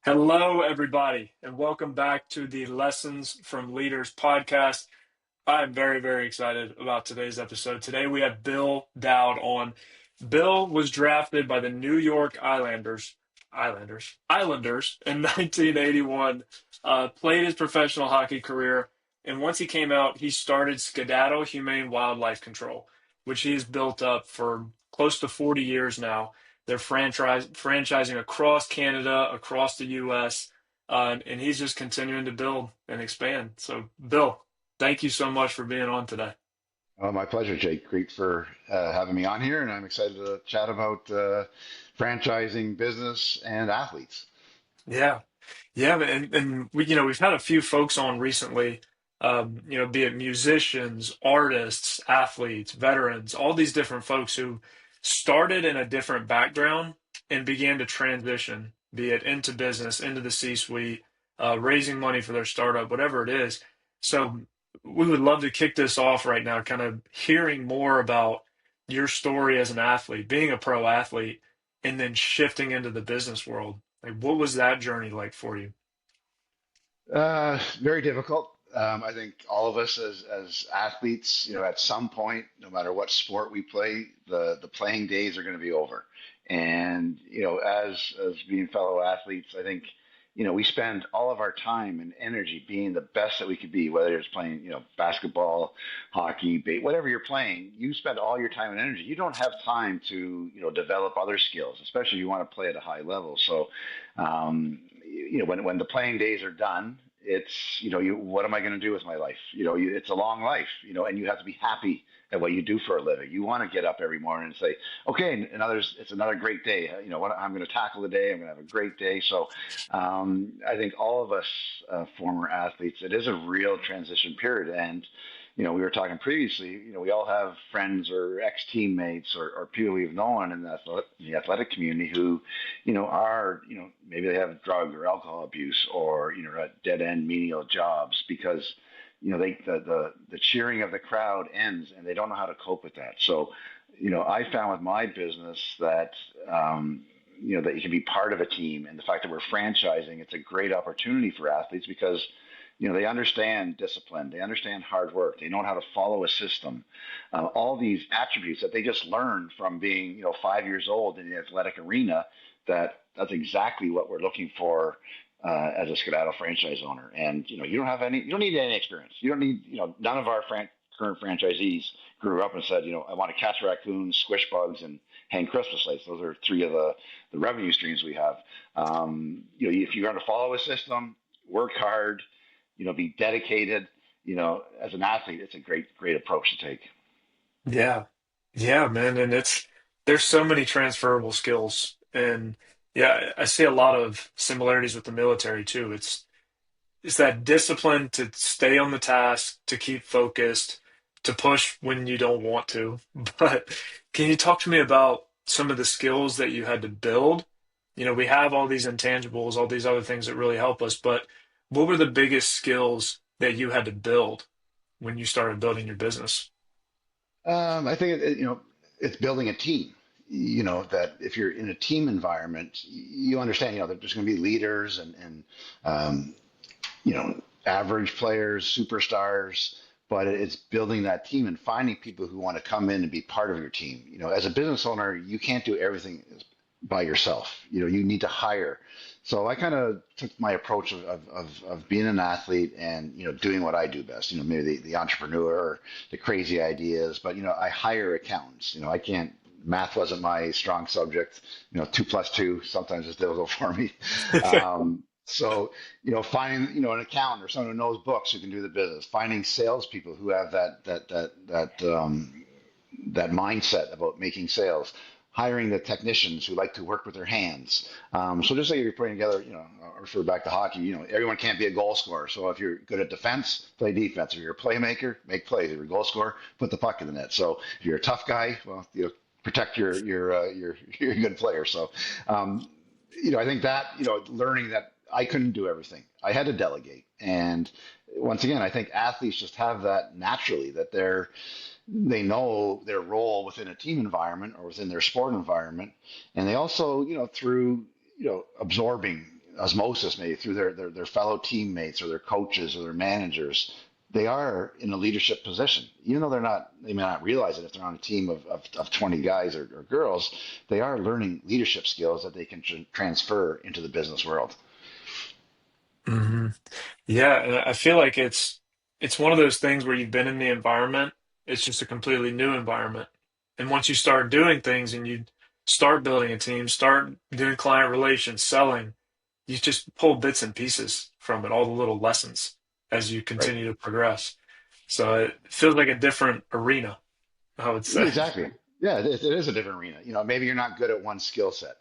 Hello, everybody, and welcome back to the Lessons from Leaders podcast. I'm very, very excited about today's episode. Today we have Bill Dowd on. Bill was drafted by the New York Islanders in 1981, played his professional hockey career, and once he came out, he started Skedaddle Humane Wildlife Control, which he's built up for close to 40 years now. They're franchising across Canada, across the U.S., and he's just continuing to build and expand. So, Bill, thank you so much for being on today. My pleasure, Jake. Great for having me on here, and I'm excited to chat about franchising, business, and athletes. Yeah, yeah, and we've had a few folks on recently, be it musicians, artists, athletes, veterans, all these different folks who started in a different background and began to transition, be it into business, into the C-suite, raising money for their startup, whatever it is. So we would love to kick this off right now, kind of hearing more about your story as an athlete, being a pro athlete, and then shifting into the business world. Like, what was that journey like for you? Very difficult. I think all of us as athletes, at some point, no matter what sport we play, the playing days are going to be over. And as being fellow athletes, I think we spend all of our time and energy being the best that we could be, whether it's playing basketball, hockey, whatever you're playing. You spend all your time and energy. You don't have time to develop other skills, especially if you want to play at a high level. So when the playing days are done, it's what am I going to do with my life? It's a long life, and you have to be happy at what you do for a living. You want to get up every morning and say, okay, it's another great day. I'm going to tackle the day. I'm going to have a great day. So I think all of us former athletes, it is a real transition period, and we were talking previously, we all have friends or ex-teammates or people we've known in the athletic community who, maybe they have drug or alcohol abuse or, at dead end menial jobs because, the cheering of the crowd ends and they don't know how to cope with that. So, I found with my business that, that you can be part of a team, and the fact that we're franchising, it's a great opportunity for athletes because they understand discipline, they understand hard work, they know how to follow a system, all these attributes that they just learned from being 5 years old in the athletic arena. That's exactly what we're looking for as a skedaddle franchise owner. And you don't need any experience. You don't need none of our current franchisees grew up and said, I want to catch raccoons, squish bugs, and hang Christmas lights. Those are three of the revenue streams we have. If you're going to follow a system, work hard, be dedicated. As an athlete, it's a great approach to take. Yeah. Yeah, man. And there's so many transferable skills. And yeah, I see a lot of similarities with the military too. It's that discipline to stay on the task, to keep focused, to push when you don't want to. But can you talk to me about some of the skills that you had to build? We have all these intangibles, all these other things that really help us, but what were the biggest skills that you had to build when you started building your business? I think it's building a team. That if you're in a team environment, you understand. That there's going to be leaders and um, average players, superstars, but it's building that team and finding people who want to come in and be part of your team. As a business owner, you can't do everything by yourself. You need to hire. So I kind of took my approach of being an athlete and doing what I do best. Maybe the entrepreneur, or the crazy ideas, but I hire accountants. I can't. Math wasn't my strong subject. Two plus two sometimes is difficult for me. So finding an accountant or someone who knows books who can do the business. Finding salespeople who have that mindset about making sales, hiring the technicians who like to work with their hands. So just like if you're putting together, I'll refer back to hockey, everyone can't be a goal scorer. So if you're good at defense, play defense. If you're a playmaker, make plays. If you're a goal scorer, put the puck in the net. So if you're a tough guy, well, protect your good player. So, I think that, learning that I couldn't do everything. I had to delegate. And once again, I think athletes just have that naturally, that they know their role within a team environment or within their sport environment, and they also, through absorbing osmosis, maybe through their fellow teammates or their coaches or their managers, they are in a leadership position. Even though they may not realize it if they're on a team of 20 guys or girls, they are learning leadership skills that they can transfer into the business world. Hmm. Yeah, and I feel like it's one of those things where you've been in the environment, it's just a completely new environment. And once you start doing things and you start building a team, start doing client relations, selling, you just pull bits and pieces from it, all the little lessons as you Right. continue to progress. So it feels like a different arena, I would say. Exactly. Yeah, it is a different arena. Maybe you're not good at one skill set.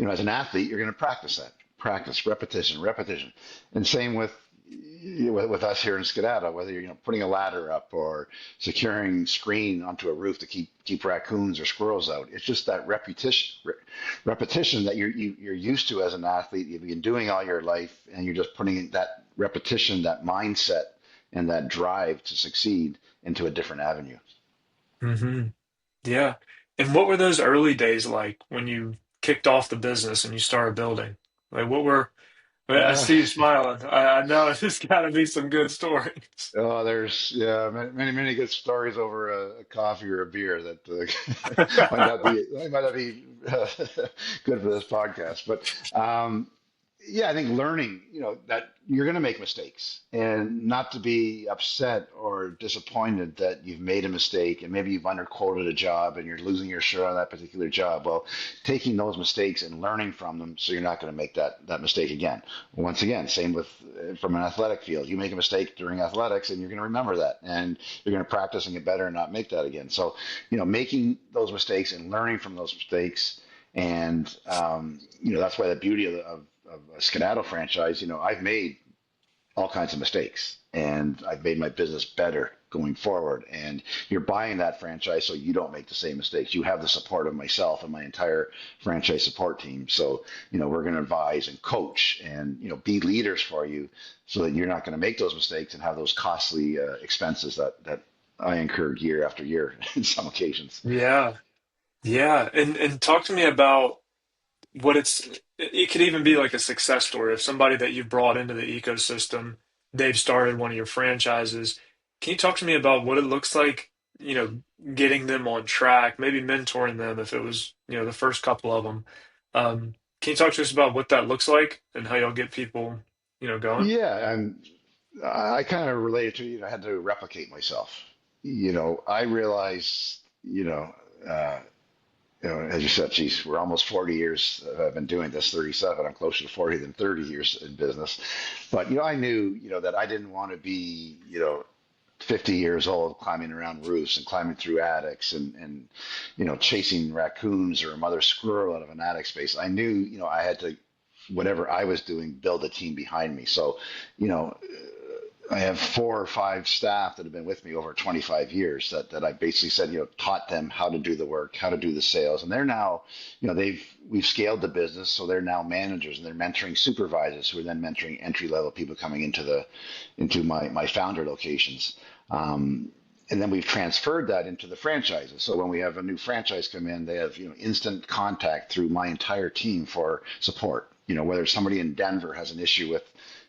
As an athlete, you're going to practice that, practice, repetition, repetition, and same with us here in Skedaddle. Whether you're putting a ladder up or securing screen onto a roof to keep raccoons or squirrels out. It's just that repetition that you're used to as an athlete. You've been doing all your life, and you're just putting that repetition, that mindset, and that drive to succeed into a different avenue. Hmm. Yeah. And what were those early days like when you kicked off the business and you started building? Like, what were, I Uh, see you smiling. I know there's got to be some good stories. Oh, there's yeah, many good stories over a coffee or a beer that might not be good for this podcast. But yeah, I think learning, that you're going to make mistakes and not to be upset or disappointed that you've made a mistake and maybe you've underquoted a job and you're losing your shirt on that particular job. Well, taking those mistakes and learning from them so you're not going to make that mistake again. Once again, same with from an athletic field. You make a mistake during athletics and you're going to remember that and you're going to practice and get better and not make that again. So, making those mistakes and learning from those mistakes and that's why the beauty of a Skedaddle franchise. I've made all kinds of mistakes, and I've made my business better going forward. And you're buying that franchise so you don't make the same mistakes. You have the support of myself and my entire franchise support team. So we're going to advise and coach and be leaders for you, so that you're not going to make those mistakes and have those costly expenses that I incurred year after year in some occasions. Yeah. Yeah. And talk to me about what it could even be like a success story of somebody that you brought into the ecosystem. They've started one of your franchises. Can you talk to me about what it looks like, getting them on track, maybe mentoring them if it was, the first couple of them. Can you talk to us about what that looks like and how y'all get people, going? Yeah, and I kind of related to, I had to replicate myself. I realized, uh, as you said, geez, we're almost 40 years. I've been doing this, 37. I'm closer to 40 than 30 years in business. But, I knew, that I didn't want to be, 50 years old climbing around roofs and climbing through attics and chasing raccoons or a mother squirrel out of an attic space. I knew, I had to, whatever I was doing, build a team behind me. So, you know, I have 4 or 5 staff that have been with me over 25 years that I basically said, taught them how to do the work, how to do the sales. And they're now, we've scaled the business. So they're now managers and they're mentoring supervisors who are then mentoring entry level people coming into my founder locations. And then we've transferred that into the franchises. So when we have a new franchise come in, they have, instant contact through my entire team for support. Whether somebody in Denver has an issue with,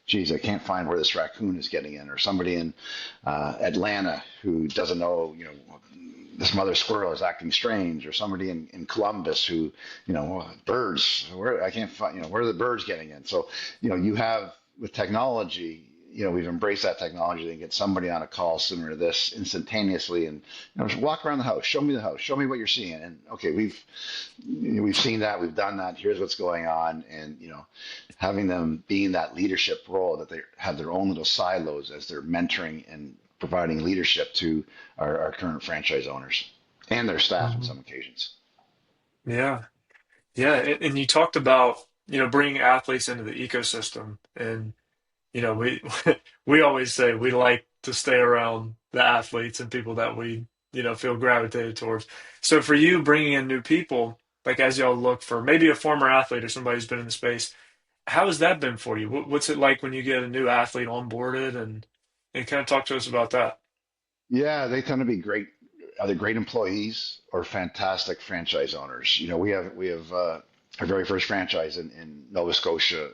geez, I can't find where this raccoon is getting in, or somebody in Atlanta who doesn't know, this mother squirrel is acting strange, or somebody in Columbus who, birds, where I can't find, where are the birds getting in? So, you have with technology, we've embraced that technology to get somebody on a call similar to this instantaneously and just walk around the house, show me the house, show me what you're seeing. And okay, we've seen that, we've done that. Here's what's going on, and having them be in that leadership role, that they have their own little silos as they're mentoring and providing leadership to our current franchise owners and their staff in Mhm. some occasions. Yeah. Yeah. And you talked about, bringing athletes into the ecosystem. And, we, we always say we like to stay around the athletes and people that we, feel gravitated towards. So for you, bringing in new people, like as y'all look for maybe a former athlete or somebody who's been in the space, how has that been for you? What's it like when you get a new athlete onboarded and kind of talk to us about that? Yeah, they tend to be great, either great employees or fantastic franchise owners. We have our very first franchise in Nova Scotia,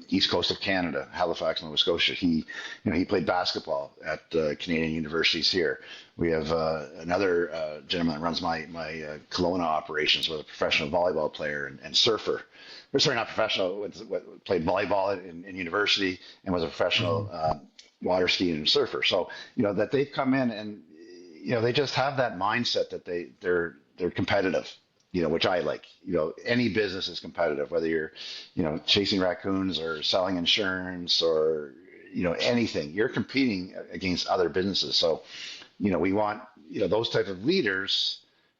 east coast of Canada, Halifax, Nova Scotia. He played basketball at Canadian universities here. We have another gentleman that runs my Kelowna operations, was a professional volleyball player and surfer. Sorry, not professional. Played volleyball in university and was a professional Mhm. water skiing and surfer. So that they've come in and they just have that mindset that they're competitive, which I like. Any business is competitive, whether you're, chasing raccoons or selling insurance or, anything, you're competing against other businesses. So, we want, those type of leaders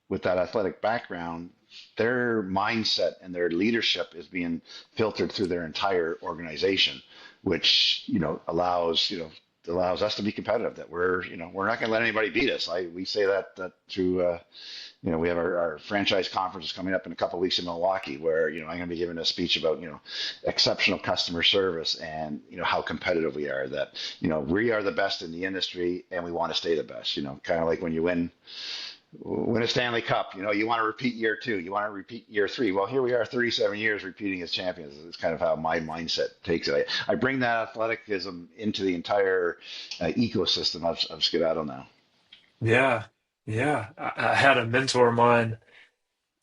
with that athletic background, their mindset and their leadership is being filtered through their entire organization, which, allows us to be competitive, that we're not going to let anybody beat us. We say that through, we have our franchise conference coming up in a couple of weeks in Milwaukee, where I'm going to be giving a speech about exceptional customer service and how competitive we are. That we are the best in the industry and we want to stay the best. Kind of like when you win a Stanley Cup, you want to repeat year two, you want to repeat year three. Well, here we are, 37 years repeating as champions. It's kind of how my mindset takes it. I bring that athleticism into the entire ecosystem of Skedaddle now. Yeah, yeah. I had a mentor of mine.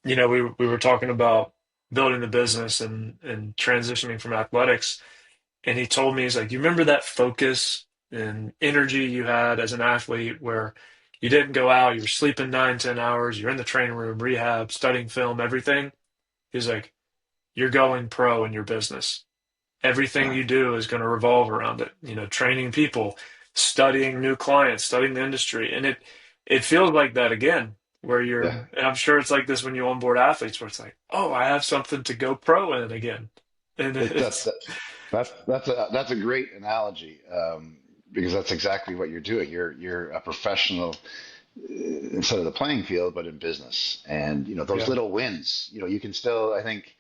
We were talking about building the business and transitioning from athletics, and he told me, he's like, you remember that focus and energy you had as an athlete where you didn't go out, you were sleeping 9, 10 hours, you're in the training room, rehab, studying film, everything. He's like, you're going pro in your business. Everything Yeah, you do is going to revolve around it. Training people, studying new clients, studying the industry, and it feels like that again, where you're. yeah. And I'm sure it's like this when you onboard athletes, where it's like, oh, I have something to go pro in again, and It, that, it's that, that's a great analogy, because that's exactly what you're doing. You're a professional, instead of the playing field, but in business. And those yeah, little wins. You can still. I think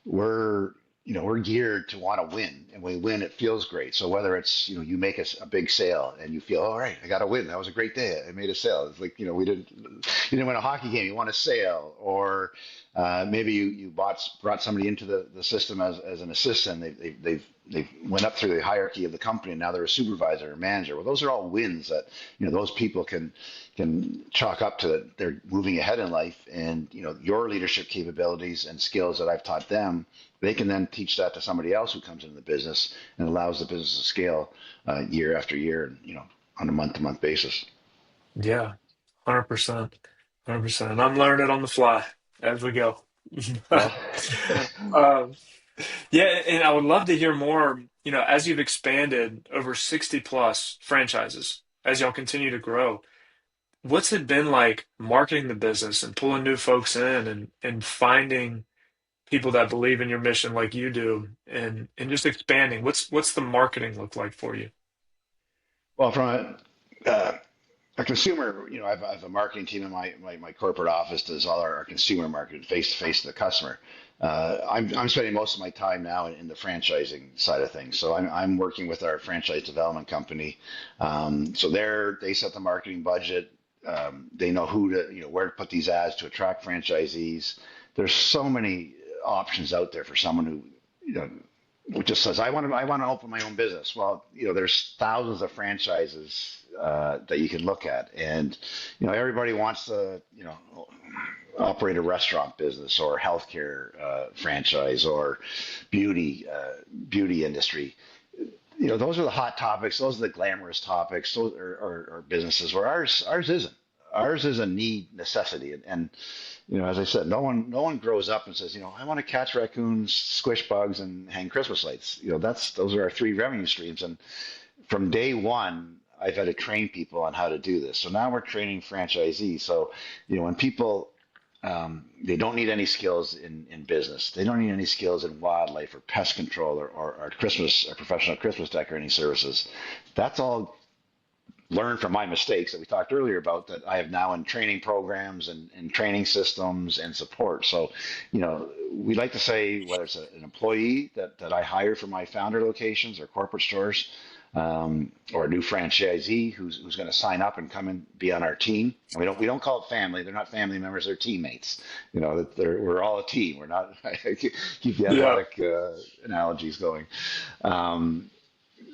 we're we're geared to want to win, and when we win, it feels great. So whether it's you make a big sale and you feel, all right, I got to win. That was a great day. I made a sale. It's like we didn't you didn't win a hockey game. You won a sale, or maybe you brought somebody into the system as an assistant. They went up through the hierarchy of the company, and now they're a supervisor or manager. Well, those are all wins that those people can chalk up to that they're moving ahead in life, and your leadership capabilities and skills that I've taught them, they can then teach that to somebody else who comes into the business, and allows the business to scale year after year, and on a month-to-month basis. yeah, 100%, 100%. And I'm learning on the fly as we go. Well, um, yeah, and I would love to hear more. As you've expanded over 60 plus franchises, as y'all continue to grow. What's it been like marketing the business and pulling new folks in and finding people that believe in your mission like you do and just expanding? What's the marketing look like for you? from a consumer, I have a marketing team in my corporate office does all our consumer marketing face to face to the customer. I'm spending most of my time now in the franchising side of things. So I'm working with our franchise development company. So they set the marketing budget. They know who to, where to put these ads to attract franchisees. There's so many options out there for someone who just says, I want to open my own business. Well, there's thousands of franchises that you can look at, and everybody wants to operate a restaurant business or healthcare franchise or beauty industry. Those are the hot topics. Those are the glamorous topics. Those are businesses where ours isn't. Ours is a need, necessity, and as I said, no one grows up and says, I want to catch raccoons, squish bugs, and hang Christmas lights. Those are our three revenue streams, and from day one, I've had to train people on how to do this. So now we're training franchisees. So when people they don't need any skills in business. They don't need any skills in wildlife or pest control or Christmas or professional Christmas decorating services. That's all learn from my mistakes that we talked earlier about that I have now in training programs and training systems and support. So, we like to say whether it's an employee that I hire for my founder locations or corporate stores, or a new franchisee who's going to sign up and come and be on our team. And we don't call it family. They're not family members. They're teammates. We're all a team. We're not. Keep the Yeah. athletic analogies going. Um,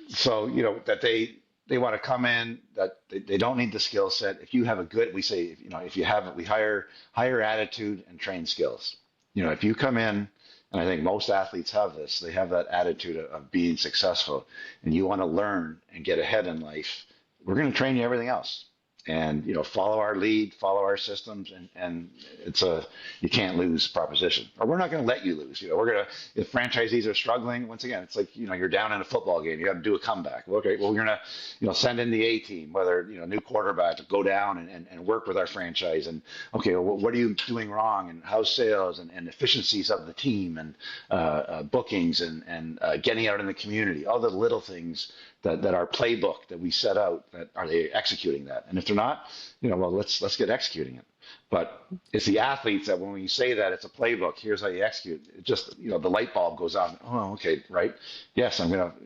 so that they want to come in, that they don't need the skill set. If you have a good, we say, if you have it, we hire attitude and train skills. If you come in, and I think most athletes have this, they have that attitude of being successful, and you want to learn and get ahead in life, we're going to train you everything else. And follow our lead, follow our systems, and it's a you can't lose proposition. Or we're not going to let you lose. We're gonna if franchisees are struggling, once again, it's like you're down in a football game, you got to do a comeback. Well, okay, well we're gonna send in the A team, whether new quarterback, to go down and work with our franchise. And okay, well, what are you doing wrong, and how's sales and efficiencies of the team, and bookings and getting out in the community, all the little things that our playbook that we set out, that are they executing that? And if they're not, well, let's get executing it. But it's the athletes that when we say that it's a playbook, here's how you execute. It just the light bulb goes on. Oh, okay, right. Yes,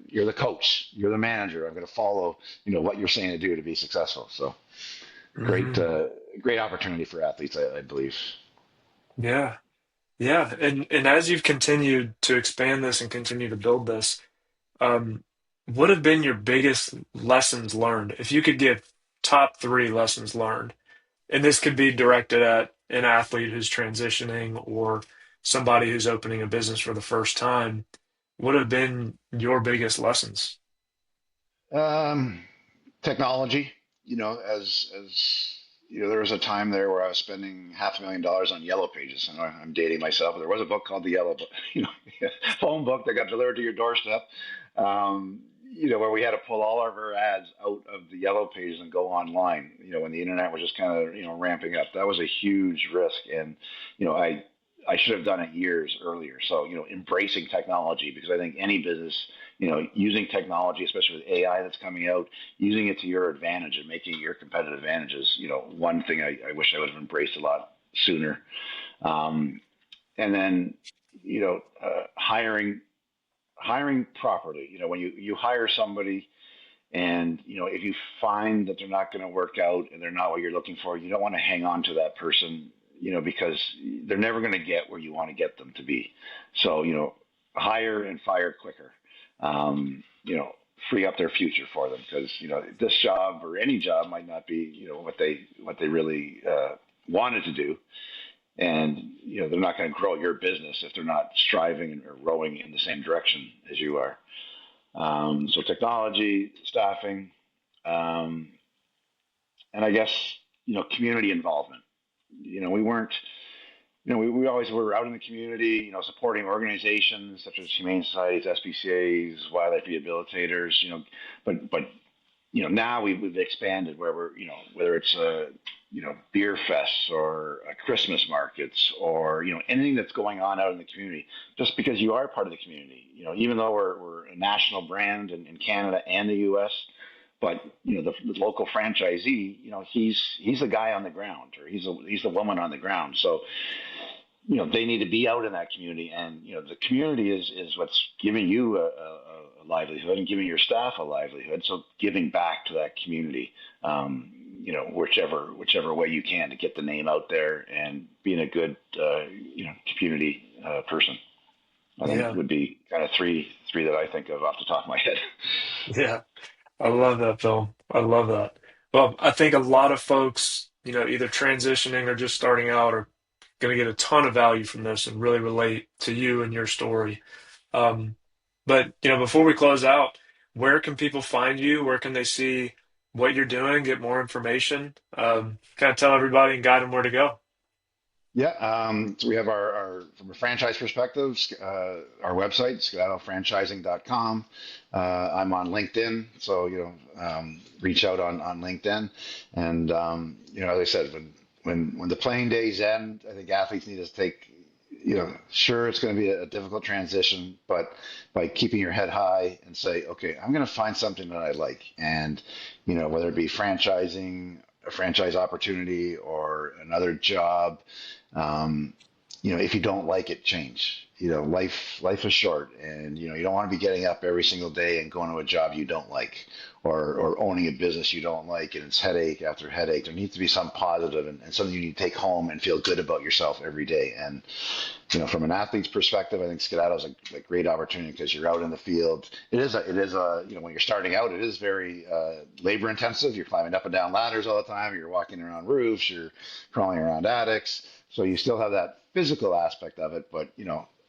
you're the coach, you're the manager. I'm gonna follow what you're saying to do to be successful. So great, Hmm. great opportunity for athletes, I believe. Yeah. Yeah. And as you've continued to expand this and continue to build this, um, what have been your biggest lessons learned? If you could give top three lessons learned, and this could be directed at an athlete who's transitioning or somebody who's opening a business for the first time, what have been your biggest lessons? Um, Technology, as there was a time there where I was spending $500,000 on yellow pages. And I'm dating myself. There was a book called the Yellow Book, phone book that got delivered to your doorstep. Where we had to pull all of our ads out of the yellow pages and go online. When the internet was just kind of ramping up, that was a huge risk. And I should have done it years earlier. So embracing technology, because I think any business, using technology, especially with AI that's coming out, using it to your advantage and making it your competitive advantages, one thing I wish I would have embraced a lot sooner. And then, hiring properly. When you hire somebody, and if you find that they're not going to work out and they're not what you're looking for, you don't want to hang on to that person, because they're never going to get where you want to get them to be. So hire and fire quicker. Free up their future for them, because this job or any job might not be what they really wanted to do. And they're not going to grow your business if they're not striving or rowing in the same direction as you are. So technology, staffing, um, and I guess community involvement. We weren't. We always were out in the community, supporting organizations such as humane societies, SPCA's, wildlife rehabilitators, but now we've expanded where we're, whether it's beer fests or Christmas markets, or anything that's going on out in the community. Just because you are part of the community, even though we're a national brand in Canada and the U.S., but the local franchisee, he's the guy on the ground, or he's the woman on the ground. So they need to be out in that community, and the community is what's giving you a livelihood and giving your staff a livelihood. So giving back to that community, whichever way you can, to get the name out there and being a good community person. I think Yeah. would be kind of three that I think of off the top of my head. Yeah. I love that, Phil. I love that. Well, I think a lot of folks, either transitioning or just starting out are going to get a ton of value from this and really relate to you and your story. Um, but, before we close out, where can people find you? Where can they see what you're doing, get more information? Kind of tell everybody and guide them where to go. Yeah, so we have from a franchise perspective, our website, skedaddlefranchising.com. I'm on LinkedIn, so reach out on LinkedIn. And as I said, when the playing days end, I think athletes need to take sure, it's going to be a difficult transition, but by keeping your head high and say, okay, I'm going to find something that I like. And, whether it be franchising, a franchise opportunity, or another job, um, if you don't like it, change. Life is short, and you don't want to be getting up every single day and going to a job you don't like, or owning a business you don't like, and it's headache after headache. There needs to be some positive and something you need to take home and feel good about yourself every day. And from an athlete's perspective, I think Skedaddle is a great opportunity because you're out in the field. It is a when you're starting out, it is very labor intensive. You're climbing up and down ladders all the time. You're walking around roofs. You're crawling around attics. So you still have that physical aspect of it, but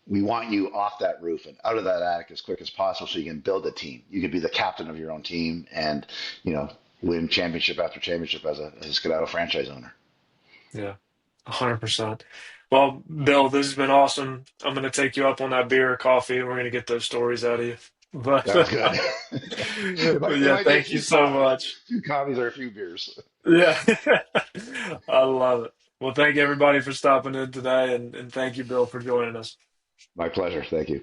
we want you off that roof and out of that attic as quick as possible so you can build a team. You can be the captain of your own team and win championship after championship as a Skedaddle franchise owner. Yeah, 100%. Well, Bill, this has been awesome. I'm going to take you up on that beer or coffee, and we're going to get those stories out of you. But, That was good. it but might, it yeah, might be a thank you few so coffees, much. a few coffees or a few beers. Yeah, I love it. Well, thank you everybody for stopping in today, and thank you, Bill, for joining us. My pleasure. Thank you.